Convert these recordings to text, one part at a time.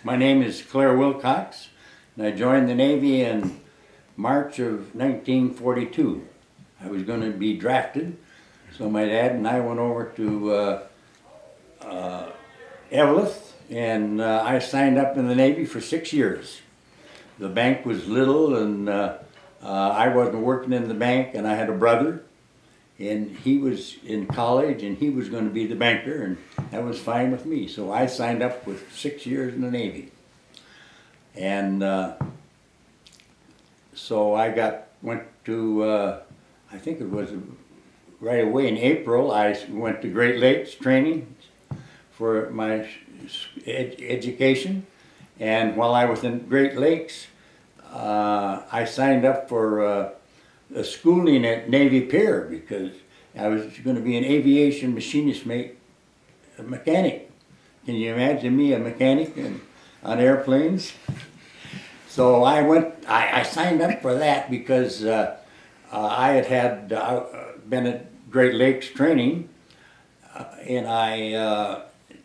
My name is Clair Wilcox, and I joined the Navy in March of 1942. I was going to be drafted, so my dad and I went over to Eveleth, and I signed up in the Navy for 6 years. The bank was little, and I wasn't working in the bank, and I had a brother, and he was in college, and he was going to be the banker, and that was fine with me. So I signed up with 6 years in the Navy. And so I went to, I think it was right away in April, I went to Great Lakes training for my education. And while I was in Great Lakes, I signed up for a schooling at Navy Pier because I was going to be an aviation machinist mechanic. Can you imagine me, a mechanic on airplanes? So I signed up for that because I had been at Great Lakes training, and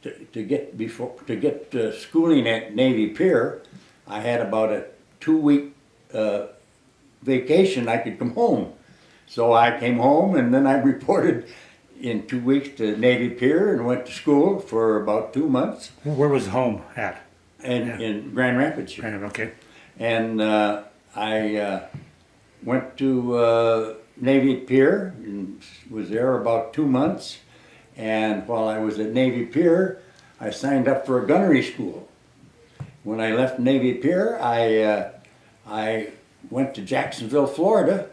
to get schooling at Navy Pier, I had about a 2-week vacation. I could come home. So I came home, and then I reported in 2 weeks to Navy Pier and went to school for about 2 months. Where was home at? In Grand Rapids. Okay. And I went to Navy Pier and was there about 2 months. And while I was at Navy Pier, I signed up for a gunnery school. When I left Navy Pier, I went to Jacksonville, Florida,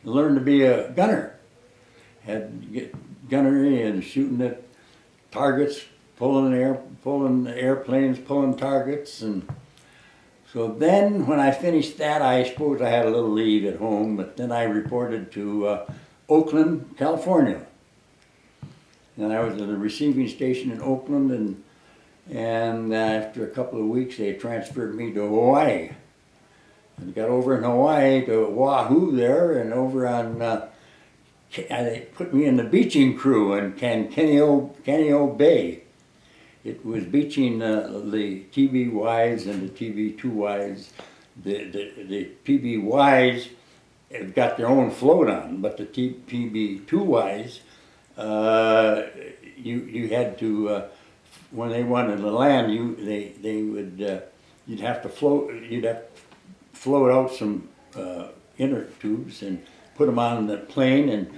and learned to be a gunner. Had to get gunnery and shooting at targets, pulling airplanes, pulling targets. And so then when I finished that, I suppose I had a little leave at home, but then I reported to Oakland, California. And I was at a receiving station in Oakland, and after a couple of weeks, they transferred me to Hawaii. And got over in Hawaii to Oahu there, and over on, they put me in the beaching crew in Kaneohe Bay. It was beaching the TBYs and the TB2Ys. The TBYs have got their own float on, but the TB2Ys, you had to, when they wanted to land, you'd have to float out some inner tubes and put them on the plane and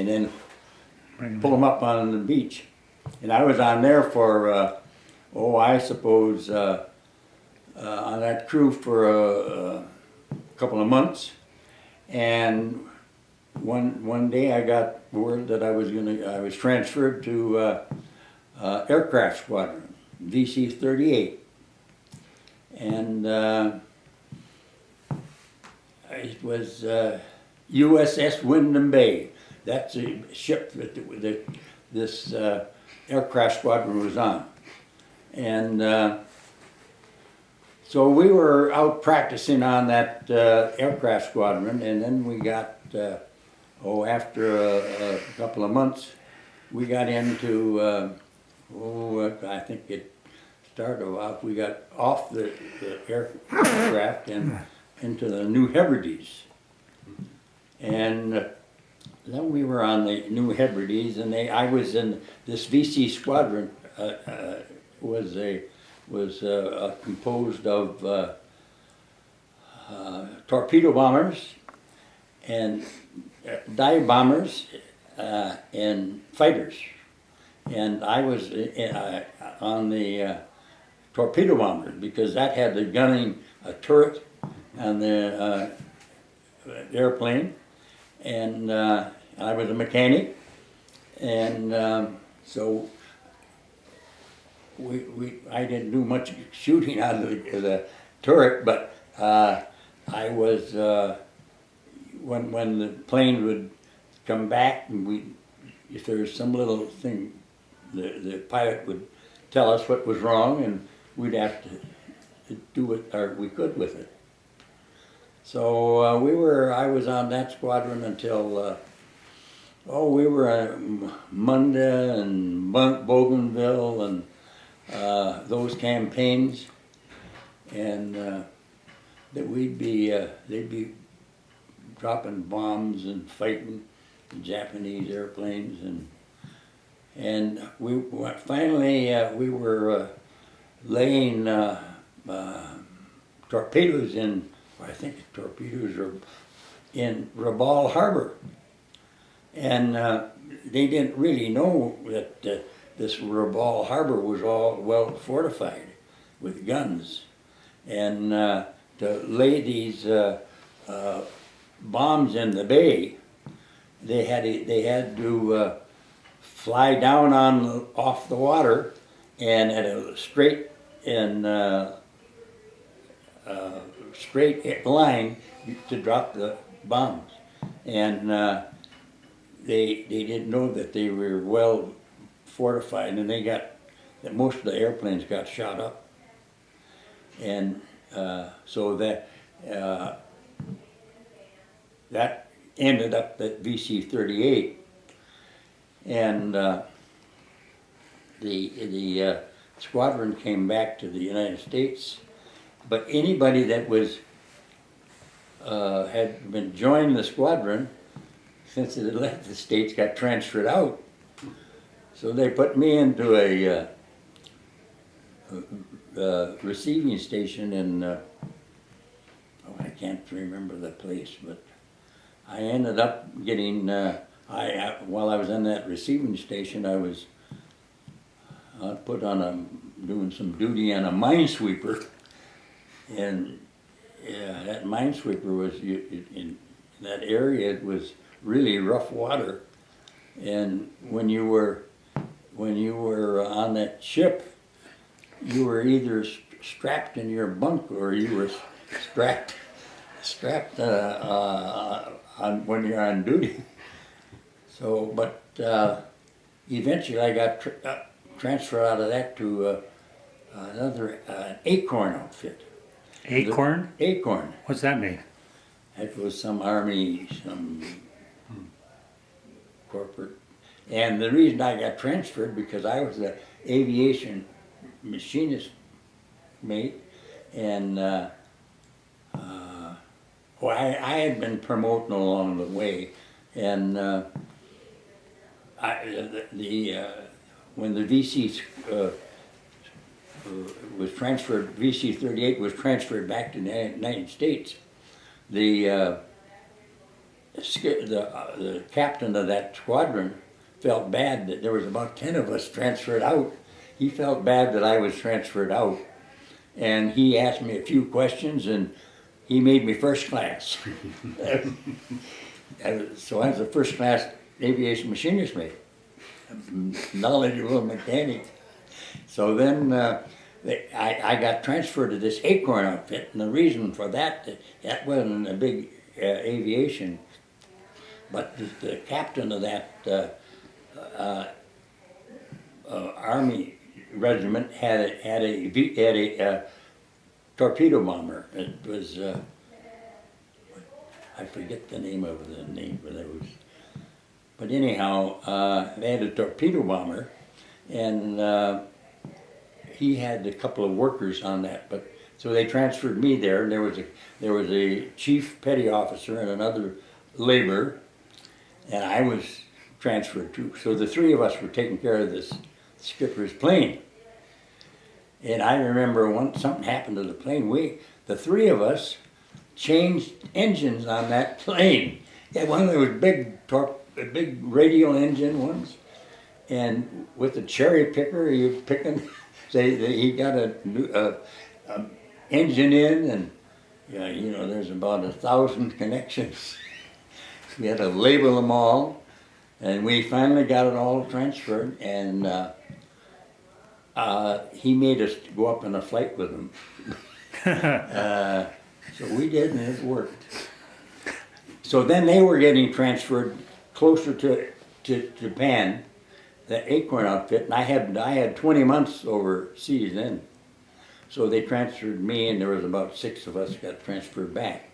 then pull them up on the beach. And I was on there for, I suppose, on that crew for a couple of months. And one day I got word that I was transferred to aircraft squadron, VC-38. And it was USS Windham Bay. That's the ship that this aircraft squadron was on. And so we were out practicing on that aircraft squadron, and then we got, after a couple of months, we got into, I think it started off, we got off the aircraft and into the New Hebrides. And then we were on the New Hebrides, and I was in this VC squadron. Was composed of torpedo bombers and dive bombers and fighters. And I was on the torpedo bombers because that had the gunning a turret on the airplane, and I was a mechanic, and so I didn't do much shooting out of the turret, but I was when the plane would come back, and if there was some little thing, the pilot would tell us what was wrong, and we'd have to do what we could with it. So I was on that squadron until we were at Munda and Bougainville and those campaigns. and that they'd be dropping bombs and fighting Japanese airplanes, and we finally we were laying torpedoes in, I think torpedoes are in Rabaul Harbor, and they didn't really know that this Rabaul Harbor was all well fortified with guns, and to lay these bombs in the bay, they had to fly down off the water and at a straight line to drop the bombs, and they didn't know that they were well fortified, and that most of the airplanes got shot up, and so that ended up at VC-38, and the squadron came back to the United States, but anybody that had been joined the squadron since it had left the States got transferred out. So they put me into a receiving station in, I can't remember the place, but I ended up getting, while I was in that receiving station, I was put on doing some duty on a minesweeper, and that minesweeper was, in that area, it was really rough water, and when you were on that ship, you were either strapped in your bunk or you were strapped on when you're on duty. So, but eventually I got transferred out of that to another Acorn outfit. Acorn? Acorn. What's that mean? It was some Army, some corporate. And the reason I got transferred because I was an aviation machinist mate, and I had been promoting along the way, and when the VC was transferred, VC-38 was transferred back to the United States, the captain of that squadron felt bad that there was about 10 of us transferred out. He felt bad that I was transferred out, and he asked me a few questions, and he made me first class. So I was a first class aviation machinist mate, knowledgeable mechanic. So then I got transferred to this Acorn outfit, and the reason for that wasn't a big aviation, but the captain of that Army regiment had a torpedo bomber. It was I forget the name of the name, but it was. But anyhow, they had a torpedo bomber, and he had a couple of workers on that. But so they transferred me there. And there was a chief petty officer and another laborer, and I was transferred too. So the three of us were taking care of this skipper's plane. And I remember something happened to the plane. The three of us changed engines on that plane. Yeah, one of those big radial engine ones, and with the cherry picker, he was picking. He got a engine in, and there's about 1,000 connections. We had to label them all, and we finally got it all transferred, and he made us go up on a flight with him. So we did, and it worked. So then they were getting transferred closer to Japan, the Acorn outfit, and I had 20 months overseas then. So they transferred me, and there was about 6 of us got transferred back.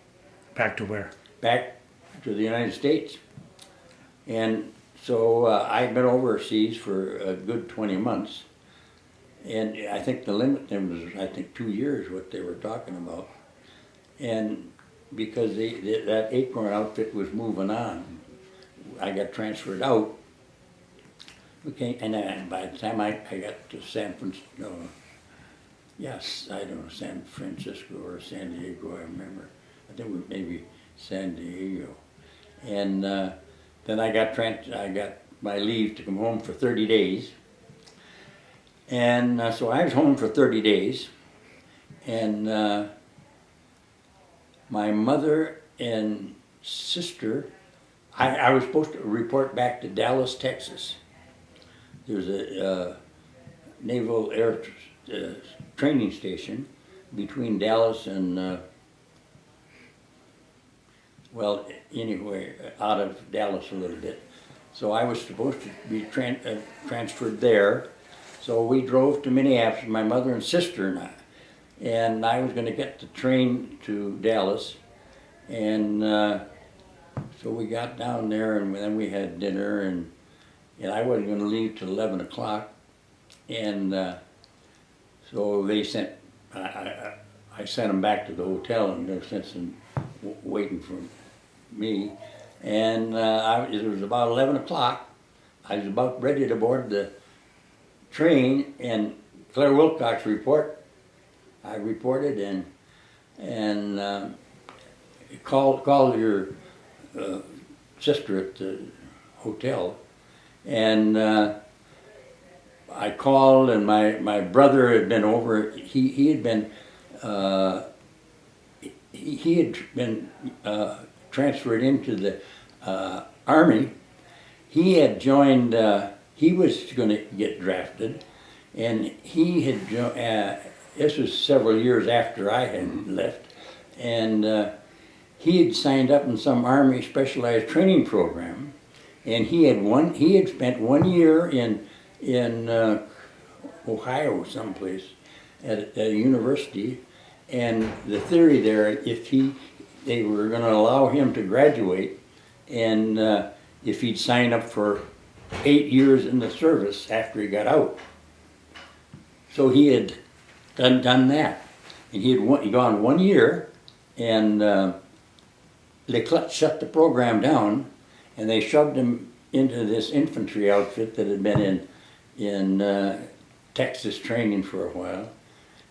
Back to where? Back to the United States. And so I'd been overseas for a good 20 months. And I think the limit then was, I think, 2 years, what they were talking about. And because that Acorn outfit was moving on, I got transferred out. Okay, and then by the time I got to San Francisco, yes, I don't know, San Francisco or San Diego, I remember. I think it was maybe San Diego. And then I got my leave to come home for 30 days. And so I was home for 30 days. And my mother and sister, I was supposed to report back to Dallas, Texas. There's a Naval Air training station between Dallas and, well, anyway, out of Dallas a little bit. So I was supposed to be transferred there. So we drove to Minneapolis, my mother and sister and I was going to get the train to Dallas. And so we got down there, and then we had dinner, and I wasn't going to leave till 11 o'clock. And so they sent, I sent them back to the hotel, and they sent some waiting for me. And it was about 11 o'clock. I was about ready to board the train, and Clair Wilcox report. I reported and called your sister at the hotel, and I called, and my brother had been over. He had been transferred into the Army. He had joined. He was going to get drafted, and he had. This was several years after I had left, and he had signed up in some Army specialized training program, and he had spent 1 year in Ohio someplace at a university, and the theory there, if they were going to allow him to graduate, and if he'd sign up for 8 years in the service after he got out. So he had done that, and he'd gone 1 year, and they shut the program down, and they shoved him into this infantry outfit that had been in Texas training for a while,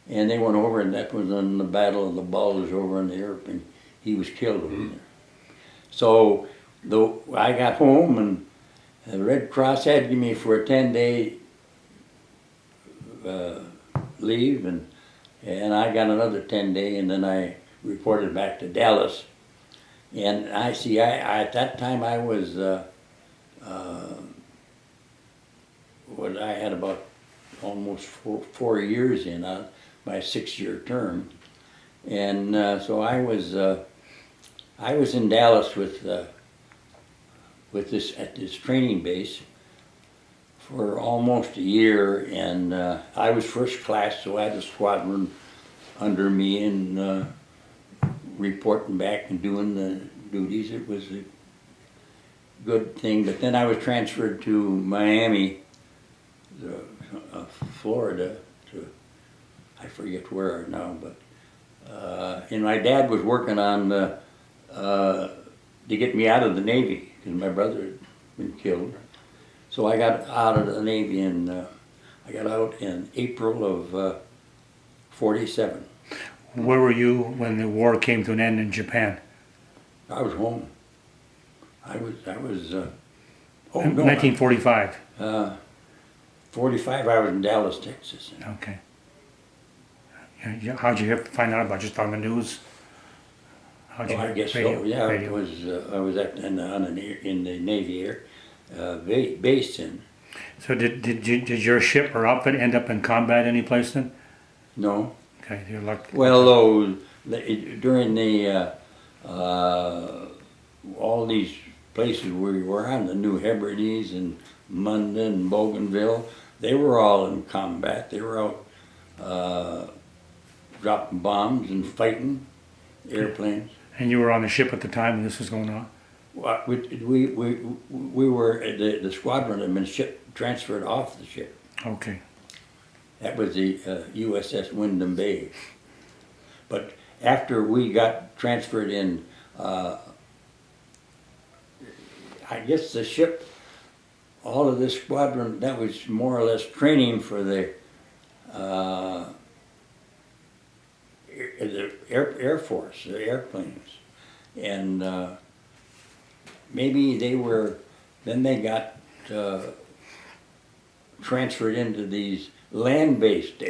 and they went over, and that was on the Battle of the Bulge over in the airplane. He was killed over there. So I got home, and the Red Cross had me for a 10-day leave, and I got another 10-day, and then I reported back to Dallas. And at that time I was, I had about almost four years in my 6-year term, and so I was in Dallas with this at this training base for almost a year, and I was first class, so I had a squadron under me and reporting back and doing the duties. It was a good thing, but then I was transferred to Miami, Florida, I forget where now, but and my dad was working on to get me out of the Navy because my brother had been killed. So I got out of the Navy, and I got out in April of '47. Where were you when the war came to an end in Japan? I was home. I was. Oh, In no, 1945. 45. I was in Dallas, Texas. Okay. How'd you find out about it? Just on the news? I guess radio, so. Yeah, radio. it was. I was in the Navy Air base in. So did your ship or outfit end up in combat any place then? No. Okay, you're lucky. Well, during the all these places we were on, the New Hebrides and Munda and Bougainville, they were all in combat. They were out dropping bombs and fighting airplanes. And you were on the ship at the time when this was going on? Well, we were the squadron had been transferred off the ship. Okay. That was the USS Wyndham Bay. But after we got transferred in, I guess the ship, all of this squadron, that was more or less training for the Air Force, the airplanes. And maybe then they got transferred into these land-based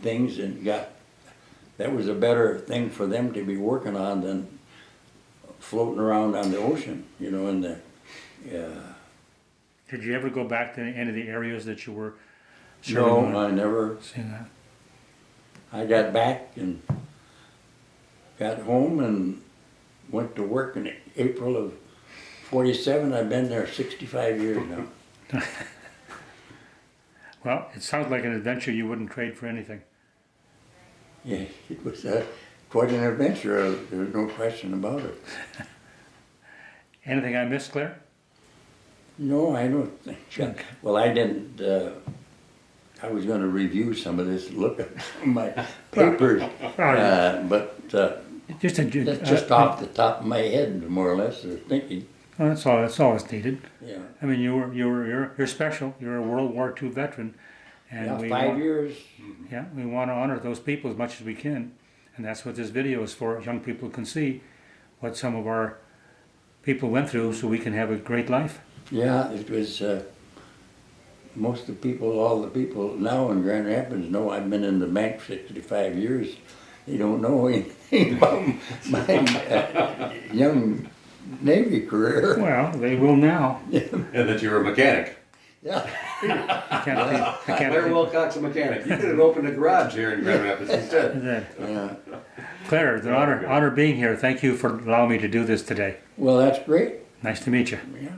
things and that was a better thing for them to be working on than floating around on the ocean, you know, in the, Did you ever go back to any of the areas that you were serving on? No, I never. See that? I got back and got home and went to work in April of 47. I've been there 65 years now. Well, it sounds like an adventure you wouldn't trade for anything. Yeah, it was quite an adventure. There's no question about it. Anything I missed, Claire? No, I don't think. Okay. Well, I didn't. I was going to review some of this, look at my papers, but that's just off the top of my head, more or less, or thinking. Well, that's all. That's all it's needed. Yeah. I mean, you're special. You're a World War II veteran, and Yeah, we 5 years. Yeah, we want to honor those people as much as we can, and that's what this video is for. Young people can see what some of our people went through, so we can have a great life. Yeah, it was. Most of the people, all the people now in Grand Rapids know I've been in the bank 65 years. They don't know anything about my young Navy career. Well, they will now. And that you're a mechanic. Yeah. Clair Wilcox, a mechanic. You could have opened a garage here in Grand Rapids instead. Yeah. Claire, it's an honor being here. Thank you for allowing me to do this today. Well, that's great. Nice to meet you. Yeah.